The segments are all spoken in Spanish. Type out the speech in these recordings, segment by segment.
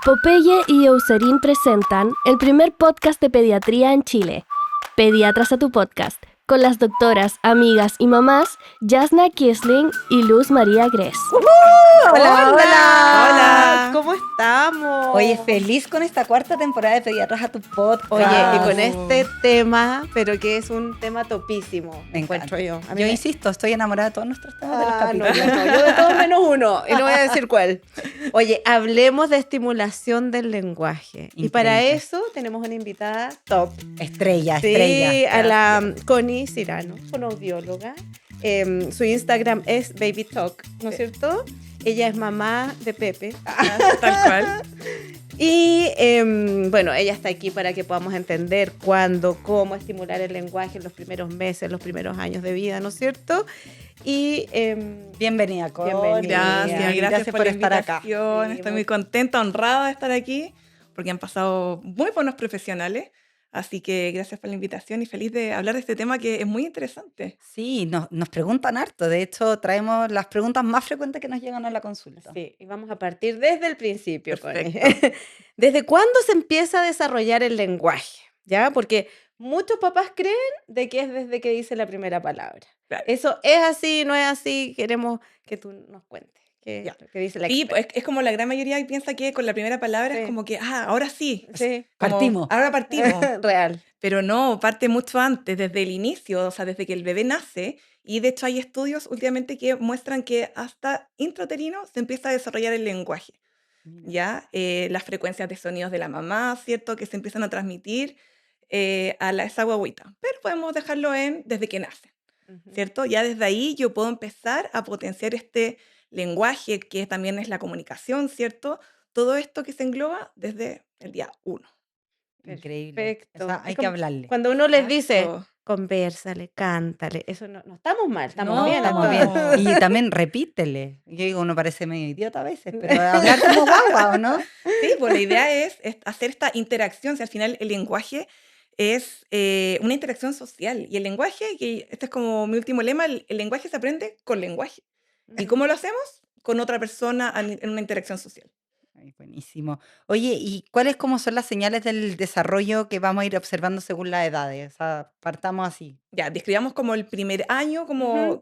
Popeye y Eucerin presentan el primer podcast de pediatría en Chile. Pediatras a tu podcast, con las doctoras, amigas y mamás Jasna Kiesling y Luz María Gress. Hola, Hola, ¿cómo estamos? Oye, feliz con esta cuarta temporada de Pediatras a tu podcast. Oye, y con este tema, pero que es un tema topísimo, Me encuentro encanta. yo. A mí Yo me- insisto, estoy enamorada de todos nuestros temas de los No, capítulos. yo de todos menos uno, y no voy a decir cuál. Oye, hablemos de estimulación del lenguaje. Y para Increíble. eso tenemos una invitada top. Estrella, Sí, estrella. a la Connie Cirano, fonoaudióloga. Su Instagram es Baby Talk, ¿no es cierto? Ella es mamá de Pepe. Tal cual. Y bueno, ella está aquí para que podamos entender cuándo, cómo estimular el lenguaje en los primeros meses, los primeros años de vida, ¿no es cierto? Y Bienvenida, Connie. Bienvenida. Gracias por estar acá. invitación. Sí, Estoy muy- muy contenta, honrada de estar aquí, porque han pasado muy buenos profesionales. Así que gracias por la invitación y feliz de hablar de este tema que es muy interesante. Sí, nos preguntan harto. De hecho, traemos las preguntas más frecuentes que nos llegan a la consulta. sí, y vamos a partir desde el principio, Connie. Perfecto. ¿Desde cuándo se empieza a desarrollar el lenguaje? ¿Ya? Porque muchos papás creen de que es desde que dice la primera palabra. Claro. ¿Eso es así, no es así? Queremos que tú nos cuentes. ¿Qué Ya. es lo que dice la Sí, experta? pues es como la gran mayoría piensa que con la primera palabra Sí. es como que, ahora sí. Sí. Como, Partimos. Ahora partimos. Real. Pero no, parte mucho antes, desde el inicio, o sea, desde que el bebé nace. Y de hecho hay estudios últimamente que muestran que hasta intrauterino se empieza a desarrollar el lenguaje. ¿Ya? Las frecuencias de sonidos de la mamá, ¿cierto? Que se empiezan a transmitir esa guagüita. Pero podemos dejarlo desde que nace, Ujú. ¿cierto? Ya desde ahí yo puedo empezar a potenciar este lenguaje, que también es la comunicación, ¿cierto? Todo esto que se engloba desde el día 1. Increíble. Perfecto. O sea, Es hay que como hablarle. Cuando uno les dice, Exacto. convérsale, cántale, eso no estamos mal, estamos No, bien. Estamos hasta- bien. Y también repítele. Yo digo, uno parece medio idiota a veces, pero hablar como guagua, ¿o no? Sí, pues la idea es hacer esta interacción. Si al final el lenguaje es una interacción social. Y el lenguaje, y este es como mi último lema, el lenguaje se aprende con lenguaje. ¿Y cómo lo hacemos? Con otra persona en una interacción social. Ay, buenísimo. Oye, ¿y cuáles como son las señales del desarrollo que vamos a ir observando según las edades? O sea, partamos así. Ya, describamos como el primer año, como Ujú.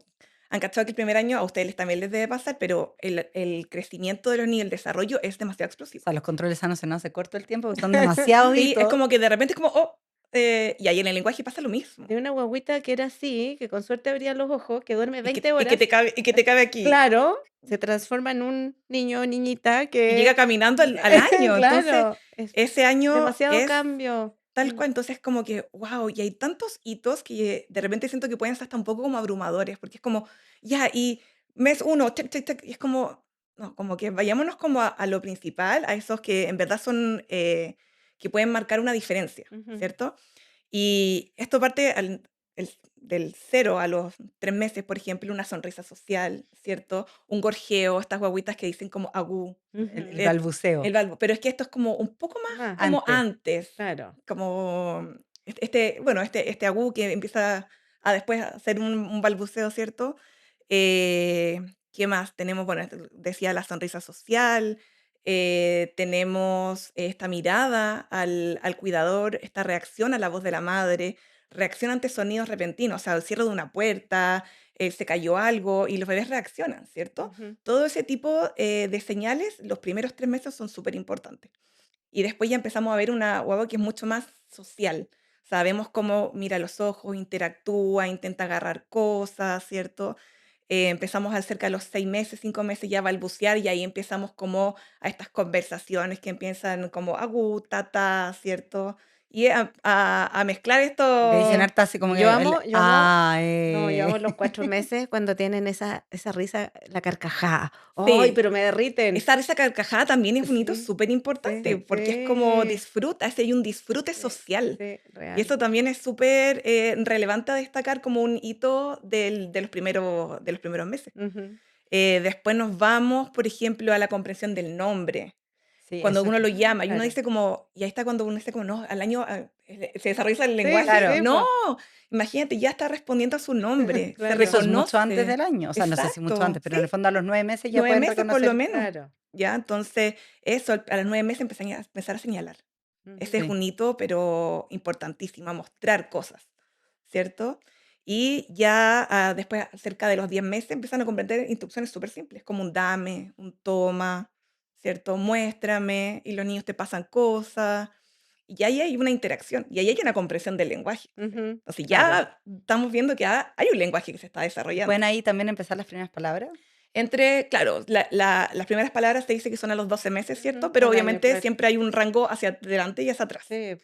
han cachado que el primer año a ustedes también les debe pasar, pero el crecimiento de los niños, el desarrollo es demasiado O explosivo. sea, los controles sanos se nos hace corto el tiempo, porque son demasiados Sí, es hitos. como que de repente es como, y ahí en el lenguaje pasa lo mismo. De una guaguita que era así, que con suerte abría los ojos, que duerme Y 20 que horas. y que te cabe aquí. Claro, se transforma en un niño o niñita Y que... llega caminando al año. Entonces, Claro, es ese año demasiado es cambio. tal cual. Entonces, como que, wow, y hay tantos hitos que de repente siento que pueden ser hasta un poco como abrumadores, porque es como, ya, y mes 1, check, check, check, y es como, no, como que vayámonos como a lo principal, a esos que en verdad son, que pueden marcar una diferencia, Ujú. ¿cierto? Y esto parte del 0 a los 3 meses, por ejemplo, una sonrisa social, ¿cierto? Un gorjeo, estas guaguitas que dicen como agú, Ujú. El balbuceo. pero es que esto es como un poco más Ah, como antes, claro. como este agú que empieza a después a hacer un balbuceo, ¿cierto? ¿Qué más? Tenemos, bueno, decía la sonrisa social, tenemos esta mirada al cuidador, esta reacción a la voz de la madre, reacción ante sonidos repentinos, o sea, el cierre de una puerta, se cayó algo y los bebés reaccionan, ¿cierto? Ujú. Todo ese tipo de señales, los primeros 3 meses son súper importantes. Y después ya empezamos a ver una guagua que es mucho más social. Sabemos cómo mira los ojos, interactúa, intenta agarrar cosas, ¿cierto? Empezamos a cerca de los 6 meses, 5 meses ya a balbucear y ahí empezamos como a estas conversaciones que empiezan como agu, tata, ¿cierto? Y a mezclar Que dicen esto. harta así como que Yo amo, no, yo amo eh. los 4 meses cuando tienen esa risa, la carcajada. ¡Ay, Sí, pero me derriten! esa carcajada también es un hito Sí, súper importante sí, porque es como sí, disfruta, hay un disfrute sí, social. sí, Y real. eso también es súper relevante a destacar como un hito de los primeros meses. Ujú. Después nos vamos, por ejemplo, a la comprensión del nombre. Sí, Cuando eso uno lo llama y uno Claro. dice como, y ahí está cuando uno dice como, no, al año se desarrolla el Sí, lenguaje. Claro. sí, No, po. imagínate, ya está respondiendo a su nombre, se Claro. Eso es mucho antes reconoce. del año. O sea, no sé si mucho Exacto, antes, pero en el sí, fondo a los 9 meses ya 9 pueden meses por reconocer. lo menos. Claro. ¿ya? Entonces, eso a los 9 meses empezar a señalar. Ese es Sí. un hito, pero importantísimo, a mostrar cosas, ¿cierto? Y ya después, cerca de los 10 meses, empiezan a comprender instrucciones súper simples, como un dame, un toma, ¿cierto? Muéstrame, y los niños te pasan cosas, y ahí hay una interacción, y ahí hay una comprensión del lenguaje. Ujú. Entonces Claro. ya estamos viendo que hay un lenguaje que se está ¿Y desarrollando. pueden ahí también empezar las primeras palabras? Claro, las primeras palabras se dice que son a los 12 meses, ¿cierto? Ujú, Pero al año, obviamente claro. siempre hay un rango hacia adelante y hacia atrás. Sí.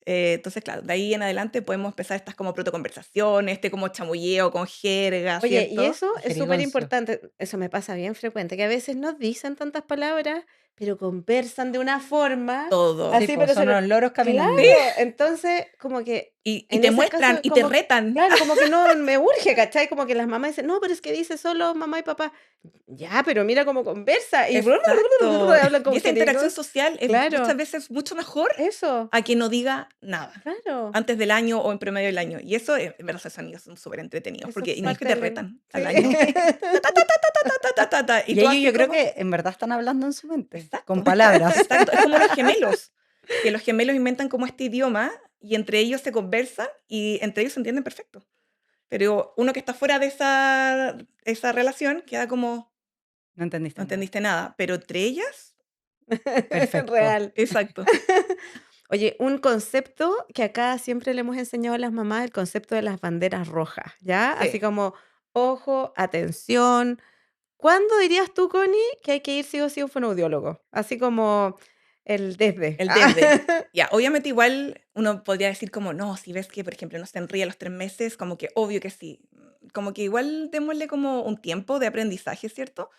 Entonces, claro, de ahí en adelante podemos empezar estas como protoconversaciones, como chamulleo con jerga, Oye, y ¿cierto? eso es súper Jerigoncio. importante, eso me pasa bien frecuente, que a veces no dicen tantas palabras, pero conversan de una forma Todo. Sí, así, pues pero son unos loros claro, caminando. entonces como que Y en te ese muestran caso y te como, retan. claro, como que no me urge, ¿cachai? Como que las mamás dicen, no, pero es que dice solo mamá y papá. Ya, pero mira cómo conversa y Exacto. hablan Y como esa interacción jerigos. social es Claro, muchas veces mucho mejor eso, a que no diga nada claro, antes del año o en promedio del año. Y eso, en verdad, esos amigos son súper entretenidos, eso porque es y no es que parte te del retan sí. al año. Ta, ta, ta, ta, ta, ta, ta, ta, ta, ta, y Y tú ellos así yo creo como, que en verdad están hablando en su mente, con exacto, palabras. exacto. Es como los gemelos, que los gemelos inventan como este idioma y entre ellos se conversan y entre ellos se entienden perfecto. Pero uno que está fuera de esa relación queda como, No entendiste no nada. entendiste nada. Pero entre ellas, Perfecto. Real. exacto. Oye, un concepto que acá siempre le hemos enseñado a las mamás, el concepto de las banderas rojas, ¿ya? Así Sí, como, ojo, atención. ¿Cuándo dirías tú, Connie, que hay que ir sí o sí a un fonoaudiólogo? Así como el desde. el desde. Ya, obviamente igual uno podría decir como, no, si ves que, por ejemplo, no se enríe a los 3 meses, como que obvio que sí. Como que igual démosle como un tiempo de aprendizaje, ¿cierto?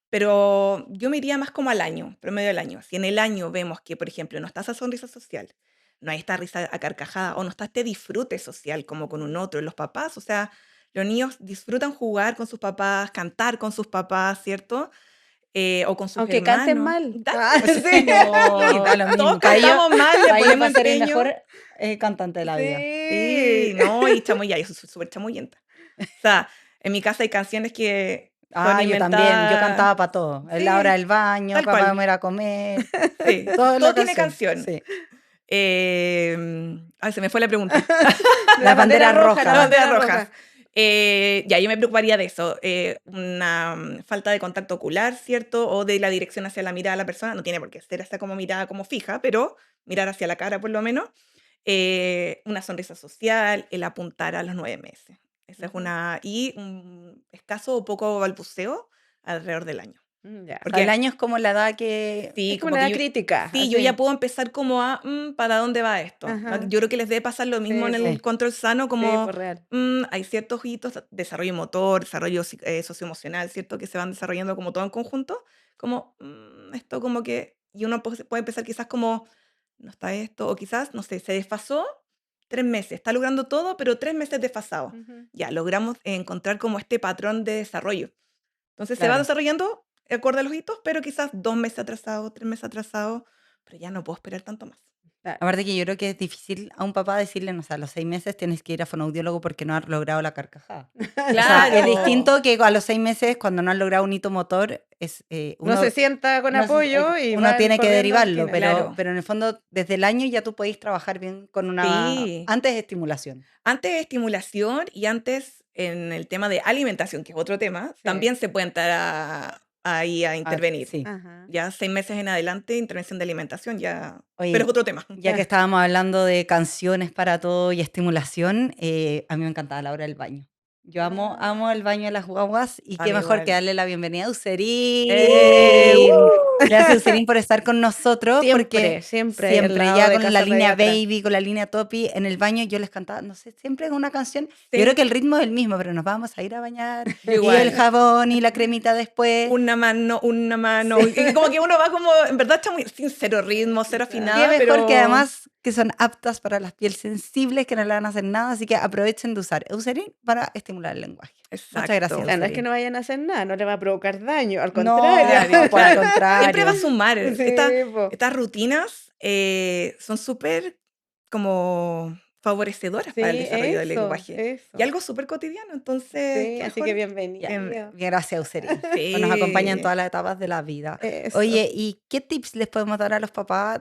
Pero yo me iría más como al año, promedio del año. Si en el año vemos que, por ejemplo, no está esa sonrisa social, no hay esta risa a carcajada o no está este disfrute social como con un otro, los papás, o sea, los niños disfrutan jugar con sus papás, cantar con sus papás, ¿cierto? O con sus Aunque canten hermanos. mal. Da, Ah, pues, sí. No, da lo todos mismo. Para ellos, cantamos mal, le para ellos va ponemos a ser el empeño. mejor cantante de la vida. Sí. Sí, no, y chamulla, yo soy súper chamullenta. O sea, en mi casa hay canciones que fueron Ah, yo también. Yo inventadas. cantaba para todo. En la hora Sí, del baño, tal papá cual. me era a comer. Sí, Toda todo la tiene canción. canción. Sí. Ay, se me fue la pregunta. La Las bandera banderas roja, la Las rojas. banderas bandera rojas. roja. Ya, yo me preocuparía de eso. Una falta de contacto ocular, ¿cierto? O de la dirección hacia la mirada de la persona. No tiene por qué ser esa como mirada como fija, pero mirar hacia la cara por lo menos. Una sonrisa social, el apuntar a los 9 meses. Esa es Ujú. una. Y un escaso o poco balbuceo alrededor del año. Ya. O sea, el Porque año es como la edad que... Es sí, como como una que edad crítica, sí, yo ya así. puedo empezar como a, ¿para dónde va esto? Ajá. Yo creo que les debe pasar lo mismo Sí, en po. el Sí. control sano, Sí, como por real. hay ciertos hitos, desarrollo motor, desarrollo socioemocional, ¿cierto? Que se van desarrollando como todo en conjunto, como esto como que, y uno puede empezar quizás como, no está esto, o quizás, no sé, se desfasó 3 meses, está logrando todo, pero 3 meses desfasado. Ujú. Ya, logramos encontrar como este patrón de desarrollo. Entonces se va Claro. desarrollando acorde a los hitos, pero quizás 2 meses atrasado, 3 meses atrasado, pero ya no puedo esperar tanto más. Claro. Aparte que yo creo que es difícil a un papá decirle, no sé, a los 6 meses tienes que ir a fonoaudiólogo porque no has logrado la carcajada. O sea, es Claro, distinto que a los 6 meses, cuando no has logrado un hito motor, No se sienta con no se- apoyo y uno van tiene que corriendo a la derivarlo, esquina. pero, claro. en el fondo, desde el año ya tú podéis trabajar bien con una... Sí. Antes de estimulación. Antes de estimulación y antes en el tema de alimentación, que es otro tema, Sí. también se puede entrar ahí a Ah, intervenir. sí. Ajá. Ya 6 meses en adelante, intervención de alimentación, ya. Oye, Pero es otro tema. Ya que estábamos hablando de canciones para todo y estimulación, a mí me encantaba la hora del baño. Yo amo el baño de las guaguas y A qué mí mejor que igual. darle la bienvenida a Userín. ¡Uh! Gracias, Userín, por estar con nosotros, porque Siempre ahí al siempre lado ya de con la Casa línea Pediatra. Baby, con la línea Topi, en el baño yo les cantaba, no sé, siempre con una canción. Sí. Yo creo que el ritmo es el mismo, pero nos vamos a ir a bañar Yo y igual. el jabón y la cremita después. Una mano, una mano. Sí. Y como que uno va como, en verdad está muy sin cero ritmo, cero Y es afinada, mejor pero que además que son aptas para las pieles sensibles que no le van a hacer nada, así que aprovechen de usar Eucerin para estimular el lenguaje. exacto. Muchas gracias. Claro, no es que Eucerin. no vayan a hacer nada, no le va a provocar daño, al No, contrario. por el Siempre contrario. va a sumar. Sí, po. Estas rutinas son súper como favorecedoras para el Sí, desarrollo del eso, lenguaje. Y eso. algo súper cotidiano, entonces, Sí, qué así mejor. que Ya, bienvenido. gracias, Eucerin. Pues nos acompaña en Sí, todas las etapas de la vida. Eso. Oye, ¿y qué tips les podemos dar a los papás?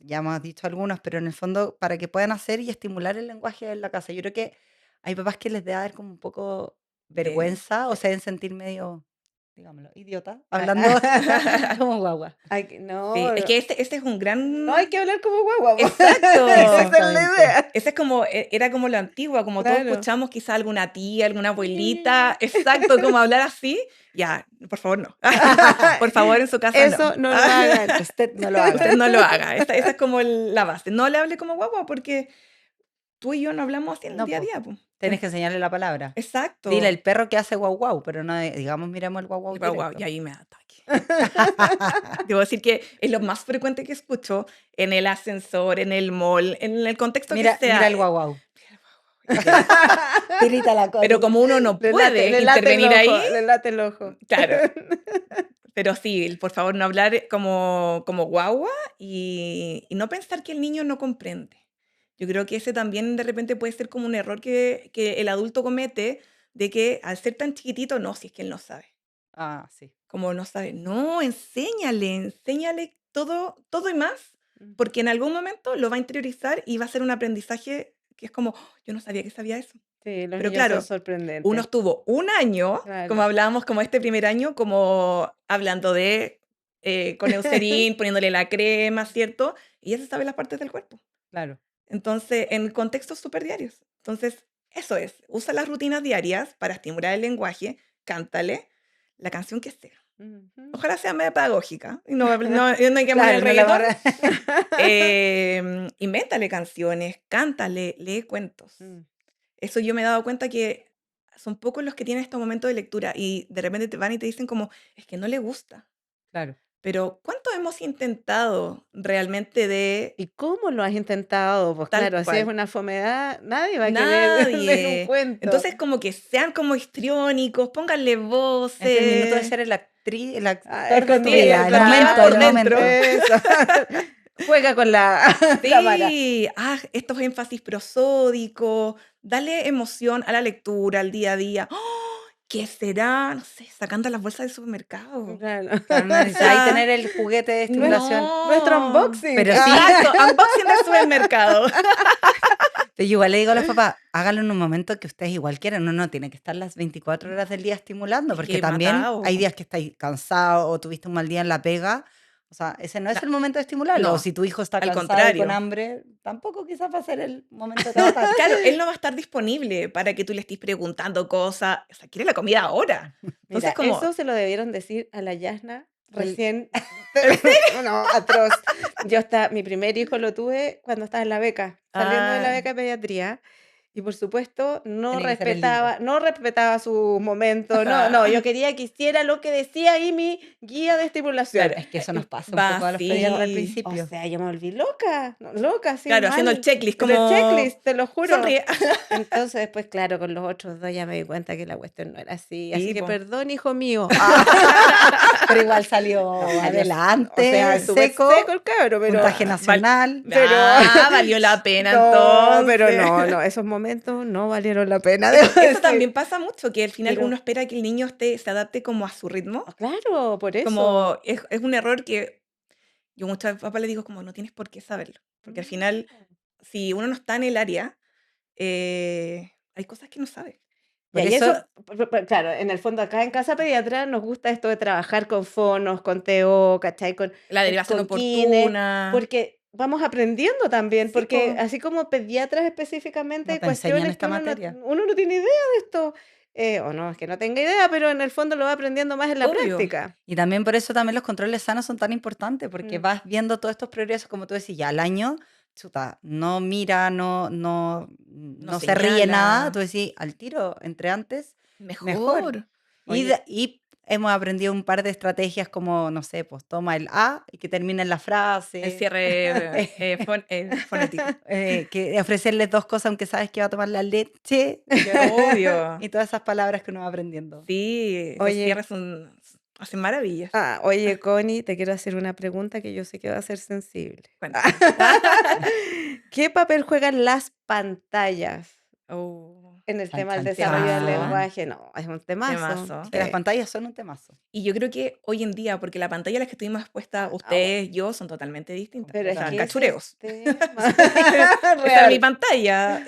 Ya hemos dicho algunos, pero en el fondo para que puedan hacer y estimular el lenguaje en la casa. Yo creo que hay papás que les debe dar como un poco vergüenza o se deben sentir medio, digámoslo, idiota, hablando como guagua. Ay, sí, no, es que este es un no hay gran... que hablar como guagua, po. Exacto. Esa es la Exactamente. idea. Ese es como, era como lo antiguo, como todos Claro. escuchamos quizá alguna tía, alguna abuelita, exacto, como hablar así. Ya, por favor, no. Por favor, en su casa no. Eso no lo hagan. Usted no lo haga. Usted no lo haga. Esa es como la base. No le hable como guagua porque tú y yo no hablamos así en el No, día a po. día, po. Tienes que enseñarle la palabra. Exacto. Dile el perro que hace guau guau, pero no digamos miremos el guau guau El guau guau, directo. y ahí me da ataque. Debo decir que es lo más frecuente que escucho en el ascensor, en el mall, en el contexto que Mira sea. el guau guau. Tirita la cosa. Pero como uno no puede Le late el intervenir ojo, ahí, le late el ojo. claro. Pero sí, por favor, no hablar como guagua y no pensar que el niño no comprende. Yo creo que ese también de repente puede ser como un error que el adulto comete, de que al ser tan chiquitito, no, si es que él no sabe. Ah, sí. Como no sabe, no, enséñale todo, todo y más, porque en algún momento lo va a interiorizar y va a ser un aprendizaje que es como, "Oh, yo no sabía que sabía eso". Sí, los Pero niños claro, son sorprendentes. uno estuvo un año, como Claro. hablábamos, como este primer año, como hablando de con Eucerin, poniéndole la crema, ¿cierto? Y ya se sabe las partes del cuerpo. Claro. Entonces, en contextos súper diarios. Entonces, eso es, usa las rutinas diarias para estimular el lenguaje, cántale la canción que sea. Ujú. Ojalá sea media pedagógica y no hay que poner Claro, el no la reggaetón. barra- Invéntale canciones, cántale, lee cuentos. Mm. Eso yo me he dado cuenta que son pocos los que tienen estos momentos de lectura y de repente te van y te dicen como, es que no le gusta. Claro. Pero ¿cuánto hemos intentado realmente de ¿Y cómo lo has intentado? Pues tal claro, si es cual? una fomedad, nadie va a querer leer un Nadie. cuento. Entonces como que sean como histriónicos, pónganle Es que el minuto de voces. ser el actriz, el actor de tu Escondido, vida, el claro, momento, por el dentro. momento. Eso. Juega con la cámara. Sí, estos énfasis prosódicos, dale emoción a la lectura, al día a día. ¡Oh! ¿Qué será? No sé, sacando las bolsas del supermercado. Claro. Claro, no necesitáis tener el juguete de estimulación. Nuestro No. unboxing. Pero sí. Exacto, unboxing del supermercado. Pero yo igual le digo a los papás, háganlo en un momento que ustedes igual quieran. No tiene que estar las 24 horas del día estimulando, Es porque que también matao. hay días que estáis cansados o tuviste un mal día en la pega. O sea, ese no es el momento de estimularlo. no, O si tu hijo está al cansado y contrario. con hambre, tampoco quizás va a ser el momento de trabajar. Claro, él no va a estar disponible para que tú le estés preguntando cosas. O sea, quiere la comida ahora. Entonces, Mira, como, eso se lo debieron decir a la Yasna El- recién. No, atroz. Mi primer hijo lo tuve cuando estaba en la beca, saliendo de la Ah. beca de pediatría. Y por supuesto, Tenía que ser el libro. no respetaba sus momentos. No, yo quería que hiciera lo que decía ahí mi guía de estimulación. Claro, Es que eso nos pasa un va poco a los así. pediatras al O principio. sea, yo me volví loca, no, loca, sí, Claro, haciendo el mal. checklist, El como, checklist, te lo juro. sonríe. Entonces después, claro, con los otros dos ya me di cuenta que la cuestión no era así. Así Sí, que po. perdón, hijo mío. Pero igual salió O adelante, sea, súper seco, seco el cabro, pero... puntaje nacional. Pero- Valió la pena No, entonces. pero no, esos momentos no valieron la pena. Eso también pasa mucho, que al final Pero- uno espera que el niño se adapte como a su ritmo. Claro, por eso. Como es un error que yo muchas papás le digo como no tienes por qué saberlo. Porque al final, si uno no está en el área, hay cosas que no sabe. Por Ya, y eso- claro, en el fondo acá en Casa Pediatra nos gusta esto de trabajar con fonos, con TO, ¿cachai? Con La derivación con kine, oportuna. porque vamos aprendiendo también, Sí, porque po. así como pediatras específicamente, No hay te enseñan cuestiones esta que materia. uno no tiene idea de esto. O no, es que no tenga idea, pero en el fondo lo va aprendiendo más en la Obvio. práctica. Y también por eso también los controles sanos son tan importantes, porque Mm. vas viendo todos estos progresos, como tú decís, ya al año, chuta, no mira, no se ríe señala. nada, tú decís, al tiro, entre antes, Mejor. Y, Oye. y hemos aprendido un par de estrategias como, no sé, pues toma el A y que termine en la frase. El cierre fonético. Que ofrecerles dos cosas aunque sabes que va a tomar la leche. Obvio. Y todas esas palabras que uno va aprendiendo. Sí, los Oye. cierres son hacen maravillas. Oye, Connie, te quiero hacer una pregunta que yo sé que va a ser sensible. Cuéntame. ¿Qué papel juegan las pantallas Oh, en el Chan, tema del chan, desarrollo del chan. lenguaje? No, es un temazo. temazo. Que las Sí. pantallas son un temazo. Y yo creo que hoy en día, porque la pantalla a la que estuvimos expuestas bueno. ustedes, yo, son totalmente distintas. Pero es O sea, que cachureos. ese es tema Esta es mi real. pantalla.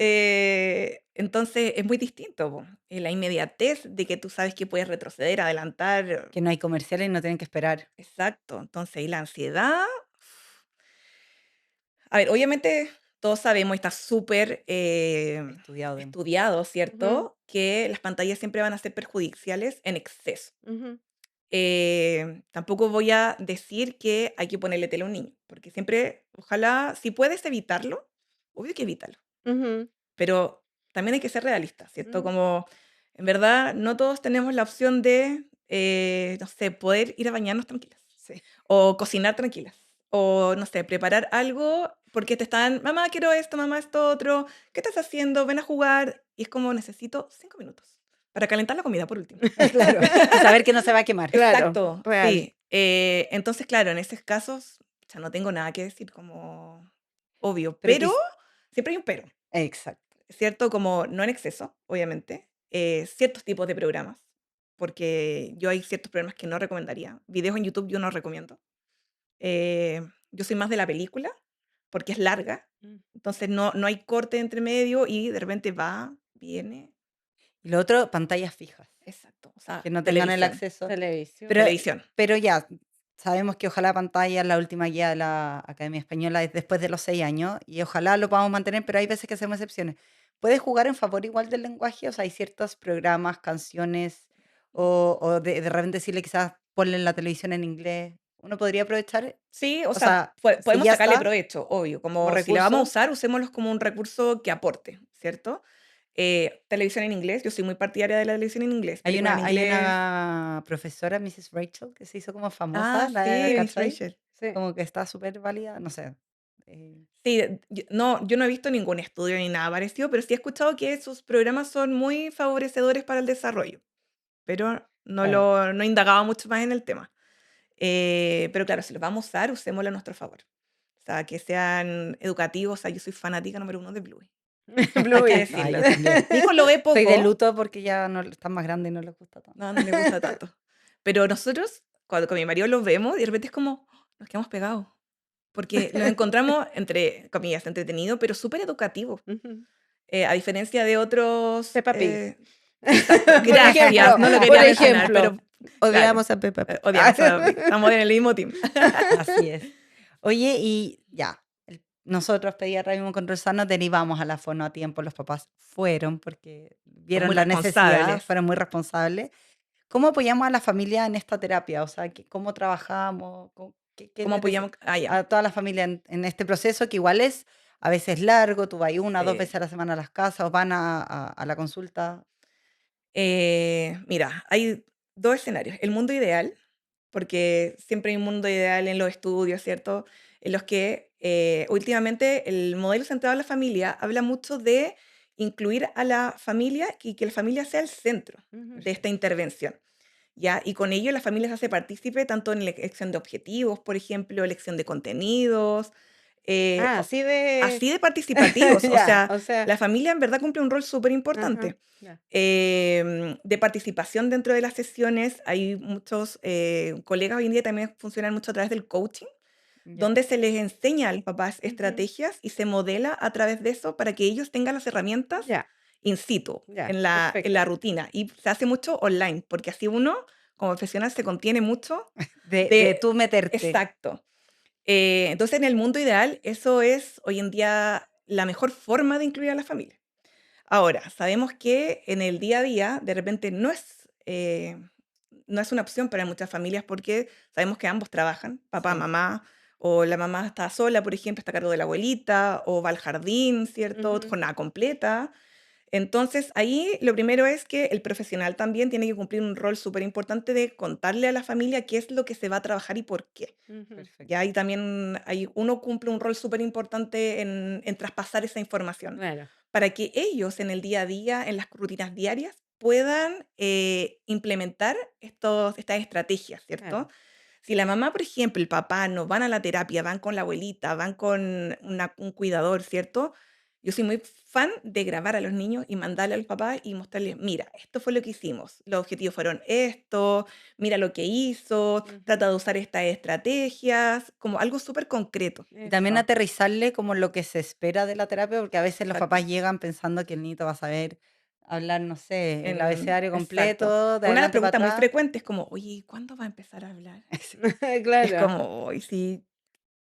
Entonces es muy distinto. Po. La inmediatez de que tú sabes que puedes retroceder, adelantar. Que no hay comerciales y no tienen que esperar. Exacto. Entonces, y la ansiedad. A ver, obviamente todos sabemos, está súper Estudiado de... estudiado, Ujú, ¿cierto? Que las pantallas siempre van a ser perjudiciales en exceso. ujú, Tampoco voy a decir que hay que ponerle tele a un niño, porque siempre, ojalá, si puedes evitarlo, obvio que evítalo, ujú, pero también hay que ser realista, ¿cierto? mm, Como, en verdad, no todos tenemos la opción de, no sé, poder ir a bañarnos tranquilas, Sí. o cocinar tranquilas, o, no sé, preparar algo porque te están, mamá, quiero esto otro, ¿qué estás haciendo? Ven a jugar, y es como, necesito 5 minutos para calentar la comida por último. Claro. Y saber que no se va a quemar. Claro, Exacto, real. sí. Entonces, claro, en esos casos, ya no tengo nada que decir como obvio, Pero pero siempre hay un pero, Exacto. ¿cierto? Como no en exceso, obviamente, ciertos tipos de programas, porque yo hay ciertos programas que no recomendaría. Videos en YouTube yo no recomiendo. Yo soy más de la película, porque es larga, Mm. entonces no hay corte entre medio y de repente va, viene. Y lo otro, pantallas fijas. Exacto, o sea, Que no tengan el televisión, acceso. Televisión. Pero, televisión. pero ya, sabemos que ojalá pantalla, la última guía de la Academia Española es después de los 6 años y ojalá lo podamos mantener, pero hay veces que hacemos excepciones. ¿Puedes jugar en favor igual del lenguaje? O sea, hay ciertos programas, canciones, o de repente decirle quizás ponle en la televisión en inglés. Uno podría aprovechar, Sí, o o sea, sea, si podemos ya sacarle está provecho, obvio, como como si la vamos a recurso. usar, usémoslos como un recurso que aporte, ¿cierto? Televisión en inglés, yo soy muy partidaria de la televisión en inglés, Hay películas en hay inglés. una profesora, Mrs. Rachel, que se hizo como famosa, Sí, Miss ¿cachai? Rachel. Sí. Como que está súper válida, no sé. Sí, yo no he visto ningún estudio ni nada parecido, pero sí he escuchado que sus programas son muy favorecedores para el desarrollo, pero Claro. no he indagado mucho más en el tema. Pero claro, si los vamos a usar, usémoslo a nuestro favor. O sea, que sean educativos. O sea, yo soy fanática número 1 de Bluey. Hay que Bluey. decirlo. Yo también. Mi hijo lo ve Estoy de poco. luto porque ya no están más grandes y no les gusta tanto. No le gusta tanto. Pero nosotros, cuando con mi marido los vemos, y de repente es como, nos quedamos pegados. Porque los encontramos, entre comillas, entretenidos, pero súper educativos. Ujú. A diferencia de otros... Peppa Pig. exacto. Por Gracias. ejemplo, No lo por quería mencionar, ejemplo. pero Odiamos a Peppa Pig. odiamos a Peppa Pig. Estamos en el mismo team. Así es. Oye, y ya, nosotros pediatras mismo con Rosana derivamos a la fono a tiempo, los papás fueron porque vieron muy la necesidad, responsables. fueron muy responsables. ¿Cómo apoyamos a la familia en esta terapia? O sea, ¿cómo trabajamos? ¿Qué ¿Cómo apoyamos? Ah, ya. a toda la familia en este proceso que igual es a veces largo? Tú vas 1, 2 Sí. veces a la semana a las casas o van a la consulta. Mira, hay dos escenarios. El mundo ideal, porque siempre hay un mundo ideal en los estudios, ¿cierto? En los que últimamente el modelo centrado en la familia habla mucho de incluir a la familia y que la familia sea el centro Ujú. de esta intervención. ¿Ya? Y con ello la familia se hace partícipe tanto en la elección de objetivos, por ejemplo, elección de contenidos, Ah, así de... así de participativos. O Ya, sea, o sea, la familia en verdad cumple un rol súper ajá, importante. ya. De participación dentro de las sesiones, hay muchos colegas hoy en día también funcionan mucho a través del coaching, ¿Ya? donde se les enseña a los papás Ujú. estrategias y se modela a través de eso para que ellos tengan las herramientas Ya, in situ, ya, en la perfecto. rutina. Y se hace mucho online, porque así uno, como profesional, se contiene mucho De de... tú meterte. Exacto. Entonces, en el mundo ideal, eso es hoy en día la mejor forma de incluir a la familia. Ahora, sabemos que en el día a día, de repente, no es una opción para muchas familias porque sabemos que ambos trabajan, papá, Sí. mamá, o la mamá está sola, por ejemplo, está a cargo de la abuelita, o va al jardín, ¿cierto? Ujú. Jornada completa. Entonces, ahí lo primero es que el profesional también tiene que cumplir un rol súper importante de contarle a la familia qué es lo que se va a trabajar y por qué. Ujú. Perfecto. Ya ahí también uno cumple un rol súper importante en traspasar esa información Claro. para que ellos en el día a día, en las rutinas diarias, puedan implementar estas estrategias, ¿cierto? Claro. Si la mamá, por ejemplo, el papá no van a la terapia, van con la abuelita, van con un cuidador, ¿cierto? Yo soy muy fan de grabar a los niños y mandarle al papá y mostrarles, mira, esto fue lo que hicimos, los objetivos fueron esto, mira lo que hizo, trata de usar estas estrategias, como algo súper concreto. Y también Eso. aterrizarle como lo que se espera de la terapia, porque a veces los Exacto. papás llegan pensando que el niño va a saber hablar, no sé, el abecedario Exacto. completo, de Una de las adelante para preguntas muy atrás. frecuentes es como, oye, ¿cuándo va a empezar a hablar? Sí. Es Claro. como, hoy si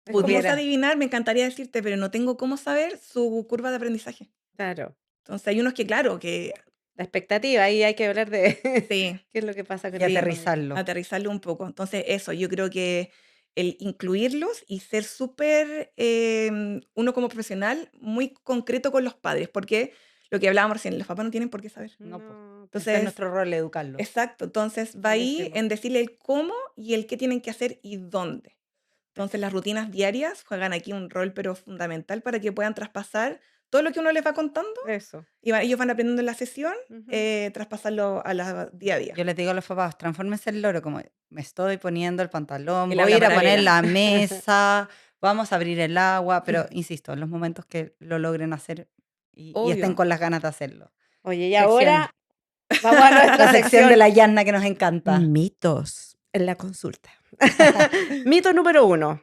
Es pudiese como- adivinar, me encantaría decirte, pero no tengo cómo saber su curva de aprendizaje. Claro. Entonces hay unos que, claro, que La expectativa, ahí hay que hablar de sí, qué es lo que pasa con Y el niño. aterrizarlo. aterrizarlo un poco. Entonces eso, yo creo que el incluirlos y ser súper, uno como profesional, muy concreto con los padres, porque lo que hablábamos recién, los papás no tienen por qué saber. No, pues. No, Ese es Entonces, nuestro rol, educarlo. exacto, entonces va ahí buenísimo. en decirle el cómo y el qué tienen que hacer y dónde. Entonces las rutinas diarias juegan aquí un rol pero fundamental para que puedan traspasar todo lo que uno les va contando Eso. y ellos van aprendiendo en la sesión, Ujú. traspasarlo a la día a día. Yo les digo a los papás, transfórmense el loro, como me estoy poniendo el pantalón, Él voy a habla ir a para poner ella. la mesa, vamos a abrir el agua, pero insisto, en los momentos que lo logren hacer y estén Obvio. con las ganas de hacerlo. Oye, y Sección. ahora vamos a nuestra La sección de la Yanna que nos encanta. mitos en la consulta. Mito número 1.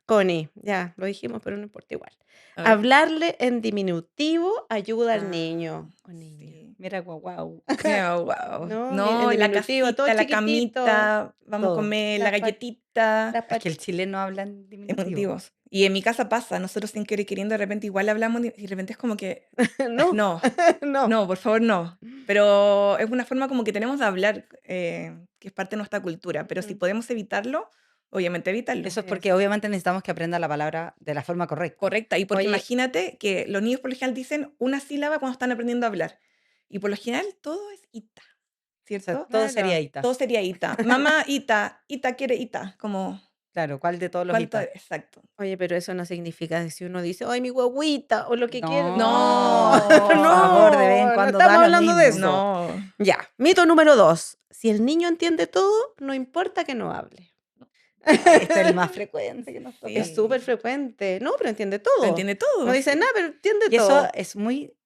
Connie, ya lo dijimos, pero no importa igual. A ver. Hablarle en diminutivo ayuda al Ah, niño o niña. sí. Mira, guau. Wow. No, No, en la diminutivo, todo casita, la chiquitito. camita, vamos a Todo. comer, Las la pa- galletita. las Es que el pat- chileno habla en diminutivo. Emotivos. Y en mi casa pasa, nosotros sin querer queriendo de repente igual hablamos y de repente es como que, No, no, no. no, por favor no. Pero es una forma como que tenemos de hablar, que es parte de nuestra cultura. Pero si Mm. podemos evitarlo, obviamente evitarlo. Eso es porque obviamente necesitamos que aprenda la palabra de la forma correcta. Correcta. Y porque Oye. imagínate que los niños por lo general dicen una sílaba cuando están aprendiendo a hablar. Y por lo general todo es ita, O sea, ¿cierto? todo Claro. sería ita. Todo sería ita. Mamá, ita, ita quiere ita. Como, Claro, ¿cuál de todos los ¿cuál ita? exacto. Oye, pero eso no significa que si uno dice, ay, mi guaguita, o lo que quiera. No, por favor, de vez en no cuando estamos da lo hablando de mismo. eso. No. Ya, mito número 2. Si el niño entiende todo, no importa que no hable. Este es el más frecuente que nos toca. Es Sí. súper frecuente. No, pero entiende Lo todo. entiende todo. No dice sí. nada, pero entiende Y todo. eso es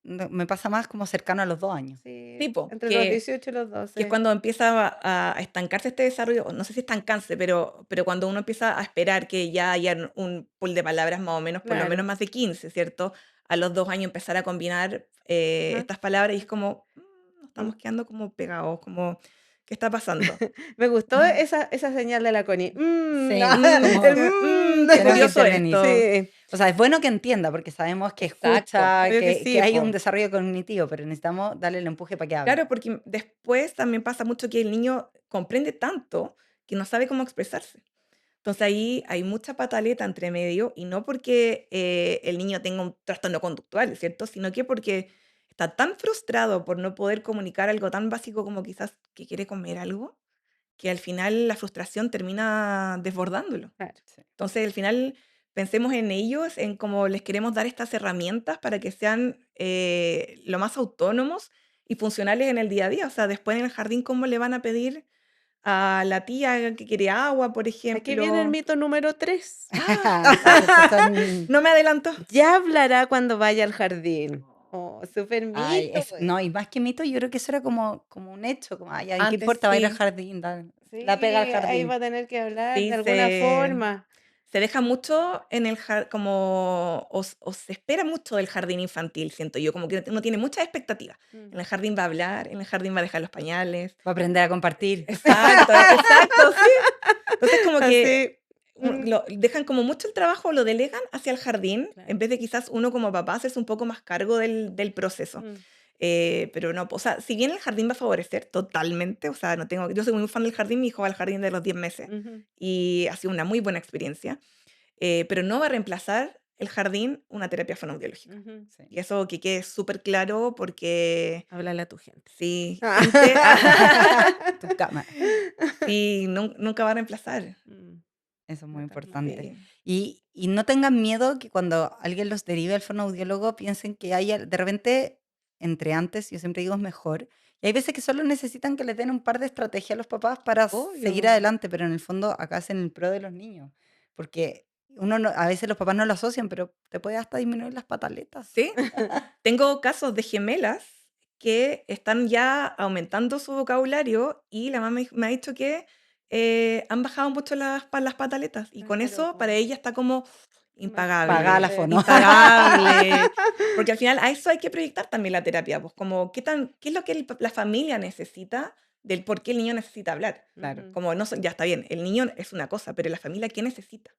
me pasa más como cercano a los 2 años. Sí, Tipo, entre los 18 y los 12. que es cuando empieza a estancarse este desarrollo, o no sé si estancarse, pero cuando uno empieza a esperar que ya haya un pool de palabras más o menos, por lo Claro. menos más de 15, ¿cierto? A los 2 años empezar a combinar estas palabras y es como, nos estamos quedando como pegados, como, ¿qué está pasando? Me gustó esa señal de la Connie. Sí, No, como- el qué tenemos que curioso intervenir. esto. Sí. O sea, es bueno que entienda, porque sabemos que Exacto, escucha, obvio que que sí, hay po. un desarrollo cognitivo, pero necesitamos darle el empuje para que hable. Claro, porque después también pasa mucho que el niño comprende tanto que no sabe cómo expresarse. Entonces ahí hay mucha pataleta entre medio y no porque el niño tenga un trastorno conductual, ¿cierto? Sino que porque está tan frustrado por no poder comunicar algo tan básico como quizás que quiere comer algo, que al final la frustración termina desbordándolo. Claro. Sí. Entonces al final pensemos en ellos, en cómo les queremos dar estas herramientas para que sean lo más autónomos y funcionales en el día a día. O sea, después en el jardín, ¿cómo le van a pedir a la tía que quiere agua, por ejemplo? Aquí viene el mito número 3. No me adelanto. Ya hablará cuando vaya al jardín. Oh, súper mito. Ay, pues. no, y más que mito, yo creo que eso era como un hecho, como, ay, ¿qué Antes importa? Va a ir al sí. jardín, la Sí, pega al ahí jardín. va a tener que hablar Sí, de alguna forma. se deja mucho en el como, o se espera mucho del jardín infantil, siento yo, como que uno tiene muchas expectativas. En el jardín va a hablar, en el jardín va a dejar los pañales. Va a aprender a compartir. Exacto, exacto, sí. Entonces como que Así, lo dejan como mucho el trabajo, lo delegan hacia el jardín, Claro. en vez de quizás uno como papá hacerse un poco más cargo del proceso. Pero no, o sea, si bien el jardín va a favorecer totalmente, o sea, yo soy muy fan del jardín, mi hijo va al jardín de los 10 meses y ha sido una muy buena experiencia, pero no va a reemplazar el jardín una terapia fonoaudiológica. Sí. Y eso que quede súper claro porque Háblale a tu gente. sí, Ah. gente, Tu cama. sí, nunca va a reemplazar. Eso es muy Totalmente. importante. Sí. Y no tengan miedo que cuando alguien los derive al fonoaudiólogo piensen que hay de repente, entre antes, yo siempre digo es mejor Y hay veces que solo necesitan que les den un par de estrategias a los papás para Obvio. seguir adelante, pero en el fondo acá hacen el pro de los niños. Porque a veces los papás no lo asocian, pero te puede hasta disminuir las pataletas. Sí, tengo casos de gemelas que están ya aumentando su vocabulario y la mamá me ha dicho que han bajado mucho las pataletas y con Claro, eso po. para ella está como impagable. Pagar la Sí. fono. Impagable. Porque al final a eso hay que proyectar también la terapia, pues como qué es lo que la familia necesita del por qué el niño necesita hablar. Claro. Ujú. Como no, ya está bien, el niño es una cosa, pero la familia ¿qué necesita?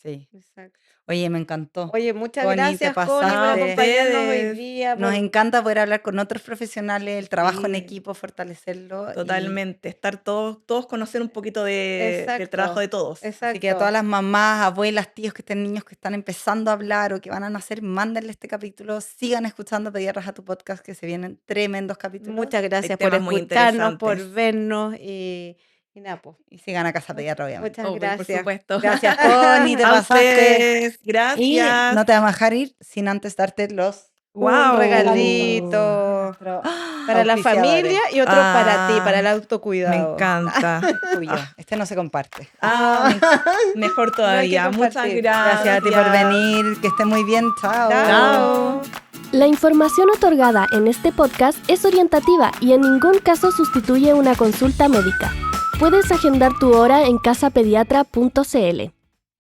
Sí. Exacto. Oye, me encantó. Oye, muchas Connie, te gracias, Connie, por pasaste. acompañarnos hoy Ustedes. día. Nos encanta poder hablar con otros profesionales, el trabajo en Sí. equipo, fortalecerlo. y- Totalmente, estar todos conocer un poquito del Exacto. trabajo de todos. Exacto. Así que a todas las mamás, abuelas, tíos que estén niños que están empezando a hablar o que van a nacer, mándenle este capítulo. Sigan escuchando Pediatras a tu podcast, que se vienen tremendos capítulos. Muchas gracias por temas muy escucharnos, por interesantes. vernos y nada, pues. Y sigan a Casa Pediatra, obviamente. Muchas Obvio, gracias. por supuesto. Gracias, Connie, te A pasaste. ustedes, Y gracias. no te vamos a dejar ir sin antes darte los Un Guau. regalito nuestros para la auspiciadores. familia y otro para ti, Ah, para el Me autocuidado. encanta. Tuyo. Este no se comparte. Mejor No hay que todavía. Muchas compartir. gracias. Gracias a ti por venir. Que esté muy bien. Chao. Chao. La información otorgada en este podcast es orientativa y en ningún caso sustituye una consulta médica. Puedes agendar tu hora en casapediatra.cl.